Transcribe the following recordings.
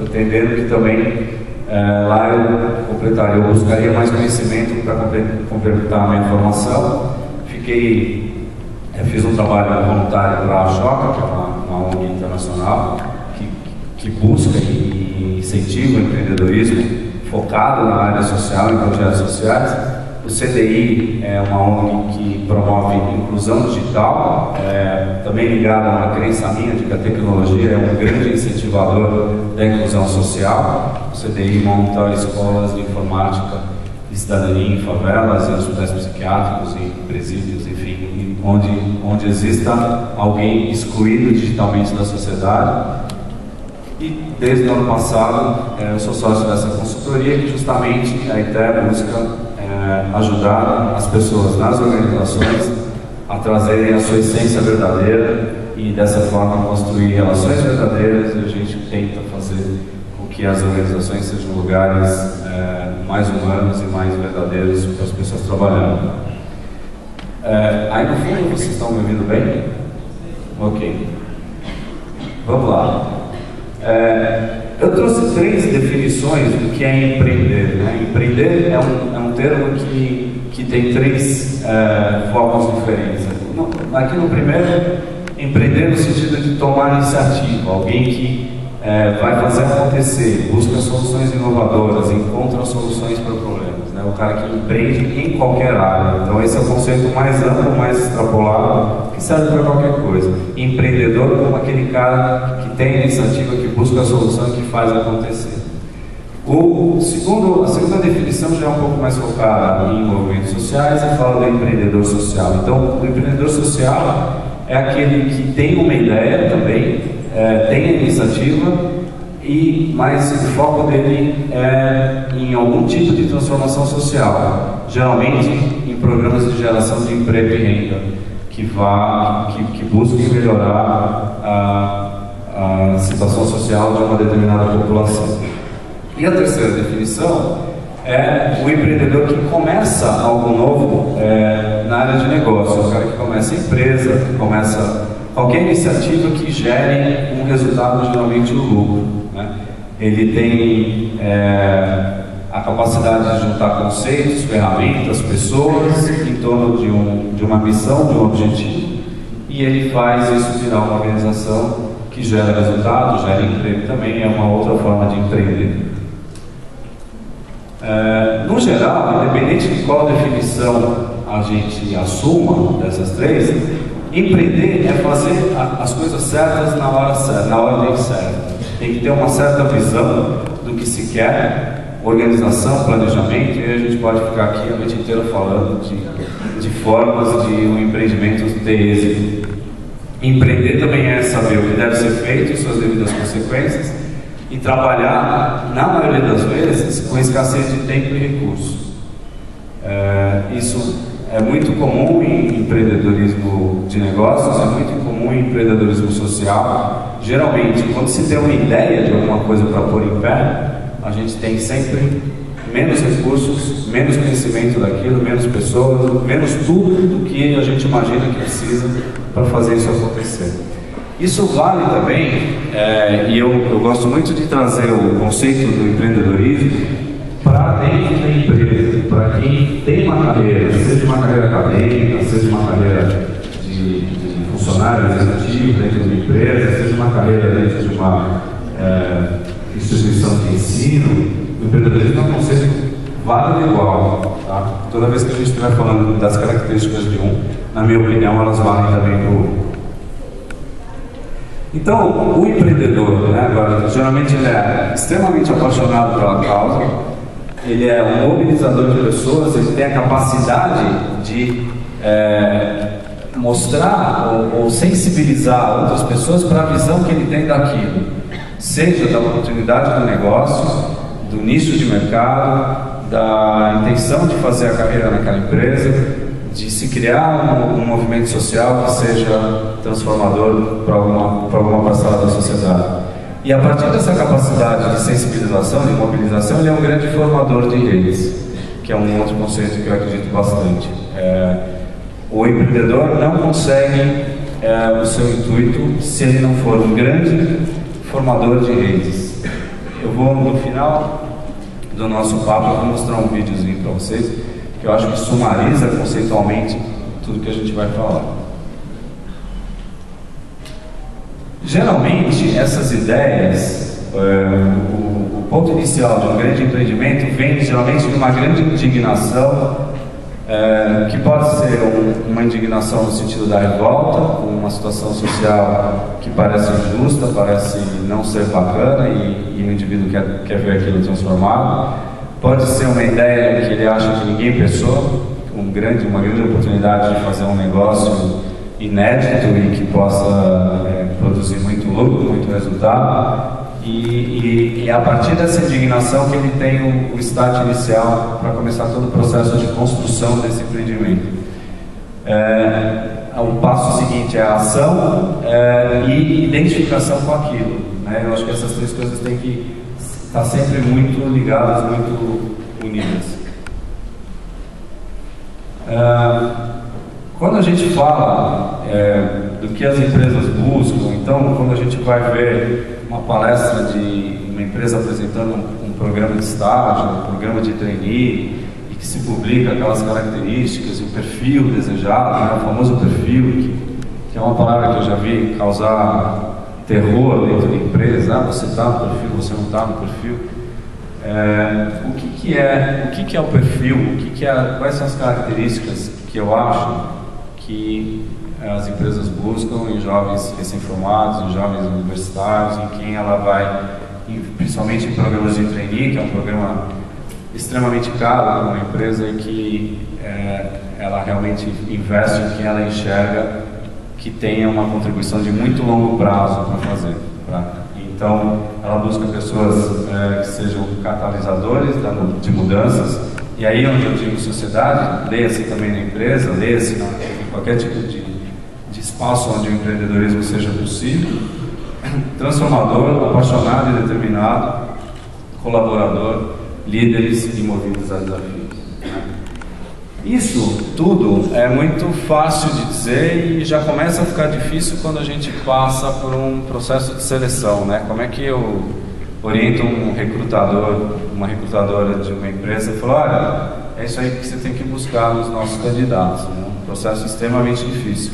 entendendo que também lá eu buscaria mais conhecimento para complementar a minha formação. Fiz um trabalho voluntário para a Choca, que é uma ONG internacional que busca e incentiva o empreendedorismo focado na área social, em projetos sociais. O CDI é uma ONG que promove inclusão digital, também ligada a uma crença minha de que a tecnologia é um grande incentivador da inclusão social. O CDI monta escolas de informática e cidadania em favelas, em hospitais psiquiátricos, em presídios, enfim, onde exista alguém excluído digitalmente da sociedade. E desde o ano passado eu sou sócio dessa consultoria, que justamente a ideia busca ajudar as pessoas nas organizações a trazerem a sua essência verdadeira e dessa forma construir relações verdadeiras, e a gente tenta fazer com que as organizações sejam lugares mais humanos e mais verdadeiros para as pessoas trabalhando. Aí no fundo vocês estão me ouvindo bem? Ok. Vamos lá. Eu trouxe 3 definições do que é empreender. Empreender é um termo que tem 3 focos diferentes. Aqui no primeiro, empreender no sentido de tomar iniciativa, alguém que vai fazer acontecer, busca soluções inovadoras, encontra soluções para problemas. O cara que empreende em qualquer área. Então esse é o conceito mais amplo, mais extrapolado, que serve para qualquer coisa. Empreendedor como aquele cara que tem a iniciativa, que busca a solução e que faz acontecer. A segunda definição já é um pouco mais focada em movimentos sociais e fala do empreendedor social. Então o empreendedor social é aquele que tem uma ideia também, tem a iniciativa, mas o foco dele é em algum tipo de transformação social, geralmente em programas de geração de emprego e renda, que busquem melhorar a situação social de uma determinada população. E a terceira definição é o empreendedor que começa algo novo na área de negócio, o cara que começa a empresa, que começa qualquer iniciativa que gere um resultado, geralmente o lucro. Ele tem a capacidade de juntar conceitos, ferramentas, pessoas em torno de uma missão, de um objetivo, e ele faz isso virar uma organização que gera resultado, gera emprego também, é uma outra forma de empreender. No geral, independente de qual definição a gente assuma dessas 3, empreender é fazer as coisas certas na hora certa, na ordem certa. Tem que ter uma certa visão do que se quer, organização, planejamento, e a gente pode ficar aqui a noite inteira falando de formas de um empreendimento ter êxito. Empreender também é saber o que deve ser feito e suas devidas consequências, e trabalhar, na maioria das vezes, com escassez de tempo e recursos. Isso é muito comum em empreendedorismo de negócios, é muito comum em empreendedorismo social. Geralmente, quando se tem uma ideia de alguma coisa para pôr em pé, a gente tem sempre menos recursos, menos conhecimento daquilo, menos pessoas, menos tudo do que a gente imagina que precisa para fazer isso acontecer. Isso vale também, e eu gosto muito de trazer o conceito do empreendedorismo para dentro da empresa, para quem tem uma carreira, seja uma carreira acadêmica, seja uma carreira de funcionário executivo dentro de uma empresa, seja uma carreira dentro de uma instituição de ensino. O empreendedorismo é um conceito válido igual. Tá? Toda vez que a gente estiver falando das características de um, na minha opinião, elas valem também para o outro. Então, o empreendedor, geralmente ele é extremamente apaixonado pela causa, ele é um mobilizador de pessoas, ele tem a capacidade de mostrar ou sensibilizar outras pessoas para a visão que ele tem daquilo, seja da oportunidade do negócio, do nicho de mercado, da intenção de fazer a carreira naquela empresa, de se criar um movimento social que seja transformador para alguma parcela da sociedade. E a partir dessa capacidade de sensibilização, de mobilização, ele é um grande formador de redes, que é um outro conceito que eu acredito bastante. O empreendedor não consegue o seu intuito se ele não for um grande formador de redes. no final do nosso papo, eu vou mostrar um videozinho para vocês, que eu acho que sumariza conceitualmente tudo que a gente vai falar. Geralmente, essas ideias, o ponto inicial de um grande empreendimento vem geralmente de uma grande indignação, que pode ser uma indignação no sentido da revolta, uma situação social que parece injusta, parece não ser bacana e o indivíduo quer ver aquilo transformado. Pode ser uma ideia que ele acha que ninguém pensou, uma grande oportunidade de fazer um negócio inédito e que possa produzir muito lucro, muito resultado. E é a partir dessa indignação que ele tem o start inicial para começar todo o processo de construção desse empreendimento. O passo seguinte é a ação e identificação com aquilo, né? Eu acho que essas três coisas têm que estar sempre muito ligadas, muito unidas. Quando a gente fala do que as empresas buscam, então quando a gente vai ver uma palestra de uma empresa apresentando um programa de estágio, um programa de trainee, e que se publica aquelas características e o perfil desejado, né, o famoso perfil, que é uma palavra que eu já vi causar terror dentro da empresa. Você está no perfil, você não está no perfil. O que é o perfil? Quais são as características que eu acho que as empresas buscam em jovens recém-formados, em jovens universitários, em quem ela vai, principalmente em programas de trainee, que é um programa extremamente caro para uma empresa e que ela realmente investe em quem ela enxerga que tenha uma contribuição de muito longo prazo para fazer. Então, ela busca pessoas que sejam catalisadores de mudanças, e aí onde eu digo sociedade, leia-se também na empresa, leia-se em qualquer tipo de espaço onde o empreendedorismo seja possível, transformador, apaixonado e determinado, colaborador, líderes e movidos a desafios. Isso tudo é muito fácil de dizer e já começa a ficar difícil quando a gente passa por um processo de seleção, né? Como é que eu oriento um recrutador, uma recrutadora de uma empresa e falo, olha, é isso aí que você tem que buscar nos nossos candidatos, né? Um processo extremamente difícil.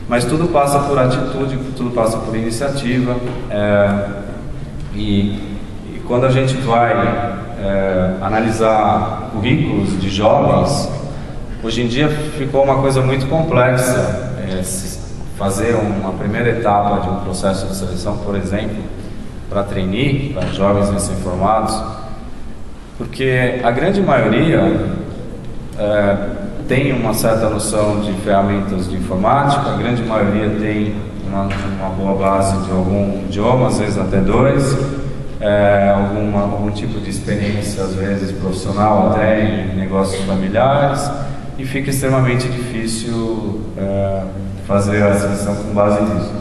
Mas tudo passa por atitude, tudo passa por iniciativa, e quando a gente vai analisar currículos de jovens, hoje em dia ficou uma coisa muito complexa fazer uma primeira etapa de um processo de seleção, por exemplo, para trainee, para jovens recém-formados, porque a grande maioria tem uma certa noção de ferramentas de informática, a grande maioria tem uma boa base de algum idioma, às vezes até dois, algum tipo de experiência, às vezes profissional, até em negócios familiares, e fica extremamente difícil fazer a seleção com base nisso.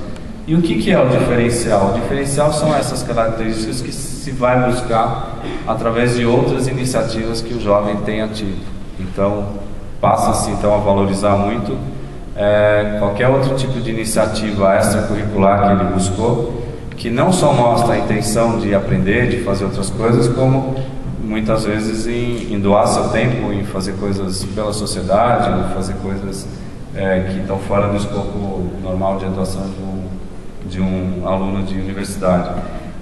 E o que é o diferencial? O diferencial são essas características que se vai buscar através de outras iniciativas que o jovem tenha tido. Então, passa-se então a valorizar muito qualquer outro tipo de iniciativa extracurricular que ele buscou, que não só mostra a intenção de aprender, de fazer outras coisas, como muitas vezes em doar seu tempo, em fazer coisas pela sociedade, ou fazer coisas que estão fora do escopo normal de atuação de um aluno de universidade.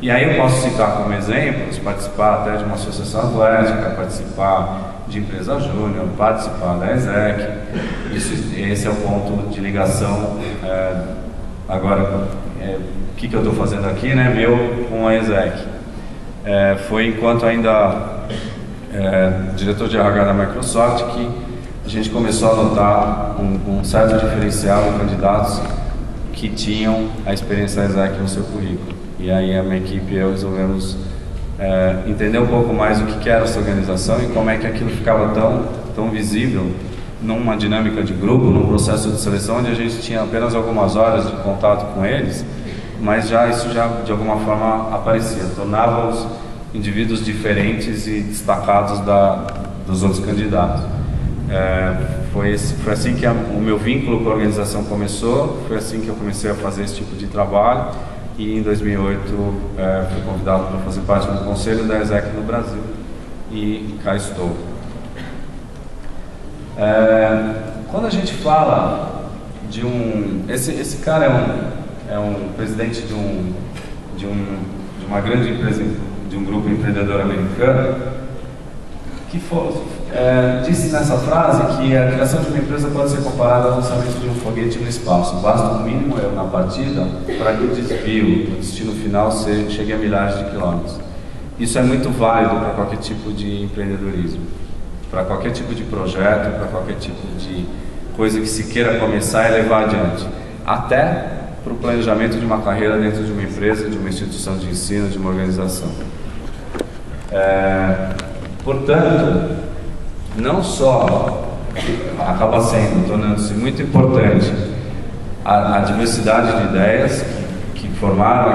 E aí eu posso citar como exemplos, participar até de uma associação atlética, participar de empresa júnior, participar da ESEC. Esse é o ponto de ligação. Agora, o que eu estou fazendo aqui, né, meu com a ESEC? Foi enquanto ainda diretor de RH da Microsoft que a gente começou a notar um certo diferencial em candidatos que tinham a experiência ESEC no seu currículo. E aí a minha equipe e eu resolvemos entender um pouco mais o que era essa organização e como é que aquilo ficava tão visível numa dinâmica de grupo, num processo de seleção onde a gente tinha apenas algumas horas de contato com eles, mas isso já de alguma forma aparecia, tornava os indivíduos diferentes e destacados dos outros candidatos. Foi assim que o meu vínculo com a organização começou, foi assim que eu comecei a fazer esse tipo de trabalho, e em 2008 fui convidado para fazer parte do conselho da ESEC no Brasil e cá estou. Quando a gente fala de esse cara é um presidente de uma grande empresa, de um grupo empreendedor americano, que disse nessa frase que a criação de uma empresa pode ser comparada ao lançamento de um foguete no espaço. Basta um mínimo erro na partida para que o desvio, o destino final, chegue a milhares de quilômetros. Isso é muito válido para qualquer tipo de empreendedorismo, para qualquer tipo de projeto, para qualquer tipo de coisa que se queira começar e levar adiante, até para o planejamento de uma carreira dentro de uma empresa, de uma instituição de ensino, de uma organização. Portanto, não só acaba tornando-se muito importante a diversidade de ideias que formaram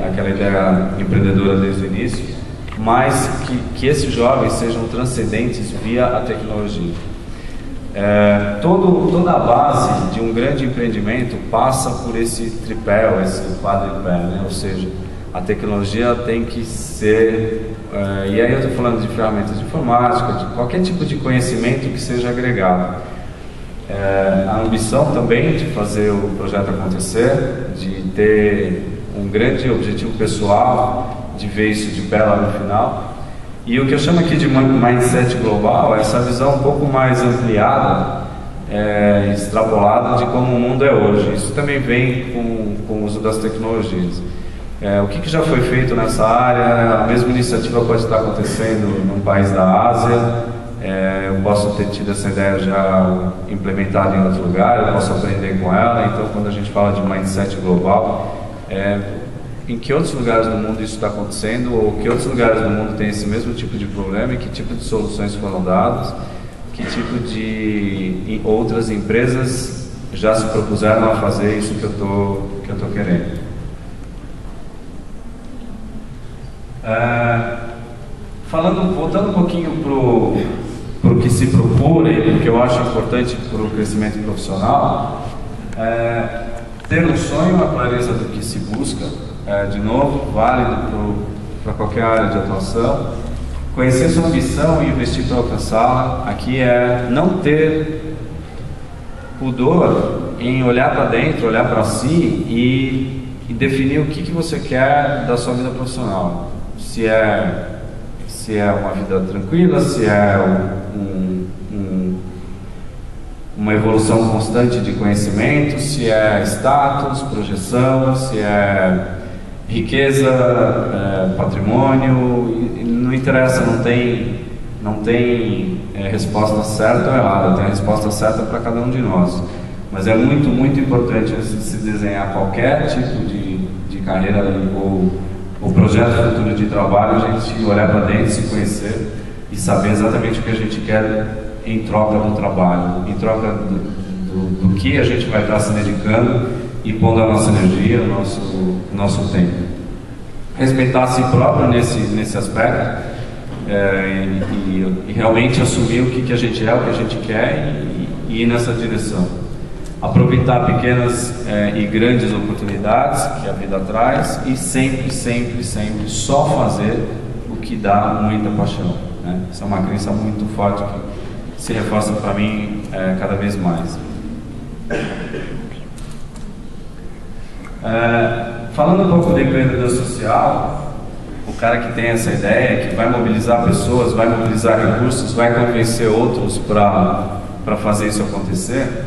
aquela ideia empreendedora desde o início, mas que esses jovens sejam transcendentes via a tecnologia. Toda a base de um grande empreendimento passa por esse tripé, ou esse quadripé, né? Ou seja, a tecnologia tem que ser, e aí eu estou falando de ferramentas de informática, de qualquer tipo de conhecimento que seja agregado. A ambição também de fazer o projeto acontecer, de ter um grande objetivo pessoal, de ver isso de pé lá no final. E o que eu chamo aqui de mindset global é essa visão um pouco mais ampliada, extrapolada de como o mundo é hoje. Isso também vem com o uso das tecnologias. O que já foi feito nessa área? A mesma iniciativa pode estar acontecendo num país da Ásia. Eu posso ter tido essa ideia já implementada em outro lugar, eu posso aprender com ela. Então, quando a gente fala de mindset global, em que outros lugares do mundo isso está acontecendo, ou que outros lugares do mundo tem esse mesmo tipo de problema e que tipo de soluções foram dadas, que tipo de outras empresas já se propuseram a fazer isso que eu tô querendo. Voltando um pouquinho para o que se procura e o que eu acho importante para o crescimento profissional, ter um sonho, a clareza do que se busca, de novo, válido para qualquer área de atuação, conhecer sua ambição e investir para alcançá-la. Aqui é não ter pudor em olhar para dentro, olhar para si e definir o que você quer da sua vida profissional. Se é uma vida tranquila, se é uma evolução constante de conhecimento, se é status, projeção, se é riqueza, patrimônio, não interessa, não tem resposta certa ou errada, tem a resposta certa para cada um de nós. Mas é muito, muito importante antes de se desenhar qualquer tipo de carreira ou projeto futuro de trabalho, a gente olhar para dentro, se conhecer e saber exatamente o que a gente quer em troca do trabalho, em troca do que a gente vai estar se dedicando e pondo a nossa energia, o nosso tempo. Respeitar a si próprio nesse aspecto e realmente assumir o que a gente é, o que a gente quer e ir nessa direção. Aproveitar pequenas e grandes oportunidades que a vida traz e sempre, sempre, sempre só fazer o que dá muita paixão, né? Essa é uma crença muito forte que se reforça para mim cada vez mais. Falando um pouco do empreendedor social, o cara que tem essa ideia, que vai mobilizar pessoas, vai mobilizar recursos, vai convencer outros para fazer isso acontecer,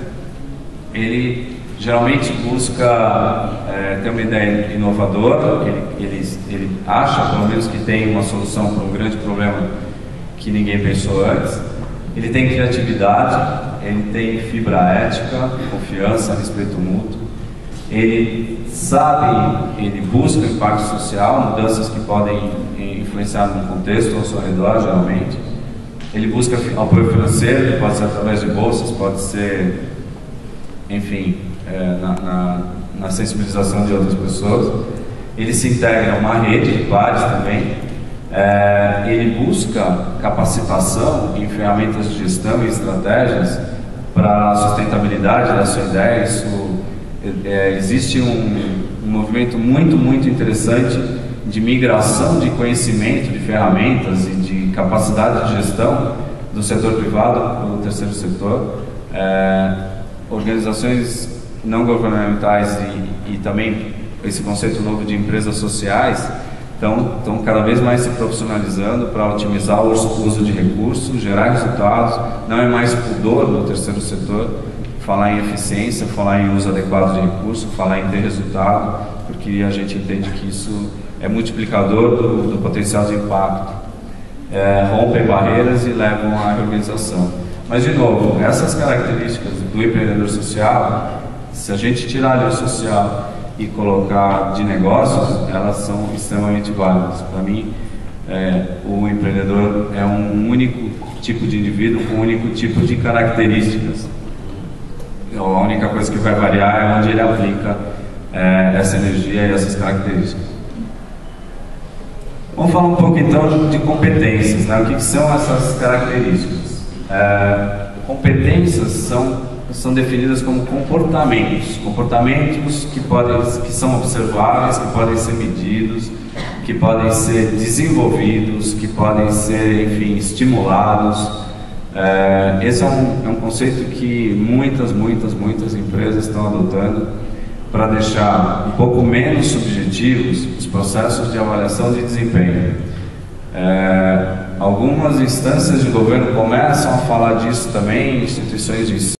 ele geralmente busca ter uma ideia inovadora, ele acha pelo menos que tem uma solução para um grande problema que ninguém pensou antes, ele tem criatividade, ele tem fibra ética, confiança, respeito mútuo, ele busca impacto social, mudanças que podem influenciar no contexto ao seu redor, geralmente. Ele busca apoio financeiro, que pode ser através de bolsas, pode ser, enfim, na sensibilização de outras pessoas. Ele se integra a uma rede de pares também. Ele busca capacitação em ferramentas de gestão e estratégias para a sustentabilidade da sua ideia. Existe um movimento muito interessante de migração de conhecimento, de ferramentas e de capacidade de gestão do setor privado para o terceiro setor. Organizações não governamentais e também esse conceito novo de empresas sociais estão cada vez mais se profissionalizando para otimizar o uso de recursos, gerar resultados. Não é mais pudor no terceiro setor falar em eficiência, falar em uso adequado de recursos, falar em ter resultado, porque a gente entende que isso é multiplicador do potencial de impacto, rompem barreiras e levam à organização. Mas, de novo, essas características do empreendedor social, se a gente tirar ali o social e colocar de negócios, elas são extremamente válidas. Para mim, o empreendedor é um único tipo de indivíduo com um único tipo de características. A única coisa que vai variar é onde ele aplica essa energia e essas características. Vamos falar um pouco então de competências, né? O que são essas características? Competências são definidas como comportamentos que são observáveis, que podem ser medidos, que podem ser desenvolvidos, que podem ser, enfim, estimulados. Esse é um conceito que muitas empresas estão adotando para deixar um pouco menos subjetivos os processos de avaliação de desempenho. Algumas instâncias de governo começam a falar disso também, instituições de ensino.